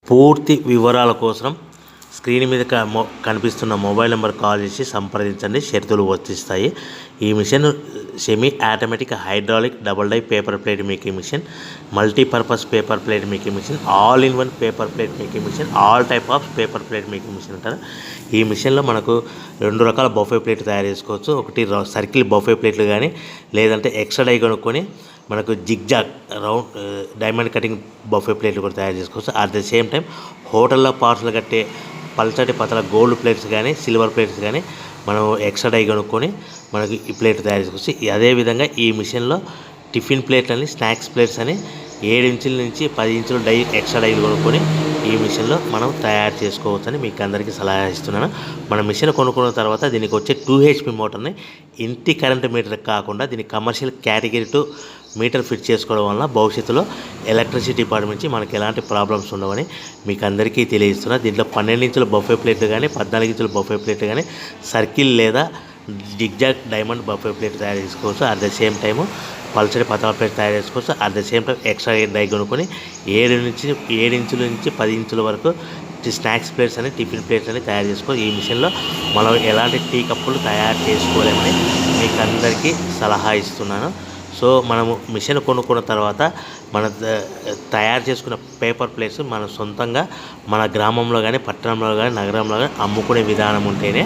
పూర్తి వివరాల కోసం స్క్రీన్ మీద కనిపిస్తున్న మొబైల్ నెంబర్ కాల్ చేసి సంప్రదించండి. షరతులు వర్తిస్తాయి. ఈ machine semi automatic hydraulic double die paper plate making machine, multipurpose paper plate making machine, all in one paper plate making machine, all type of paper plate making machine అంటారు. ఈ మిషన్లో మనకు 2 రకాల బఫే ప్లేట్ తయారు చేసుకోవచ్చు. ఒకటి circle buffet ప్లేట్లు కానీ, లేదంటే ఎక్స్ట్రా డై కొనుక్కొని మనకు zigzag round diamond cutting buffet ప్లేట్లు కూడా తయారు చేసుకోవచ్చు. అట్ ద సేమ్ టైం హోటల్లో పార్సల్ కట్టే పల్చటి పతల గోల్డ్ ప్లేట్స్ కానీ, సిల్వర్ ప్లేట్స్ కానీ మనం ఎక్స్ట్రా డై కొనుక్కొని మనకి ఈ ప్లేట్ తయారు చేసుకోవచ్చు. అదేవిధంగా ఈ మిషన్లో టిఫిన్ ప్లేట్లు అని, స్నాక్స్ ప్లేట్స్ అని 7 ఇంచుల నుంచి 10 ఇంచుల డై ఎక్స్ట్రా డైలు కొనుక్కొని ఈ మిషన్లో మనం తయారు చేసుకోవచ్చని మీకు అందరికీ సలహా ఇస్తున్నాను. మన మిషన్ కొనుక్కున్న తర్వాత దీనికి వచ్చే 2 HP మోటార్ని ఇంటి కరెంట్ మీటర్ కాకుండా దీనికి కమర్షియల్ కేటగిరీ 2 మీటర్ ఫిట్ చేసుకోవడం వల్ల భవిష్యత్తులో ఎలక్ట్రిసిటీ డిపార్ట్మెంట్ నుంచి మనకి ఎలాంటి ప్రాబ్లమ్స్ ఉండవని మీకు అందరికీ తెలియజేస్తున్నా. దీంట్లో 12 ఇంచుల బఫే ప్లేట్లు కానీ, 14 ఇంచుల బఫే ప్లేట్లు కానీ, సర్కిల్ లేదా జిగ్జాగ్ డైమండ్ బఫే ప్లేట్ తయారు చేసుకోవచ్చు. అట్ ద సేమ్ టైము పల్చడి పతల ప్లేట్ తయారు చేసుకోవచ్చు. At the same time extra die కొనుక్కొని 7 ఇంచుల నుంచి 10 ఇంచుల వరకు స్నాక్స్ ప్లేట్స్ అని, టిఫిన్ ప్లేట్స్ అని తయారు చేసుకోవచ్చు. ఈ మిషన్లో మనం ఎలాంటి టీ కప్పులు తయారు చేసుకోలేమని మీకు అందరికీ సలహా ఇస్తున్నాను. సో మనము మిషన్ కొనుక్కున్న తర్వాత మన తయారు చేసుకున్న పేపర్ ప్లేట్స్ మన సొంతంగా మన గ్రామంలో కానీ, పట్టణంలో కానీ, నగరంలో కానీ అమ్ముకునే విధానం ఉంటేనే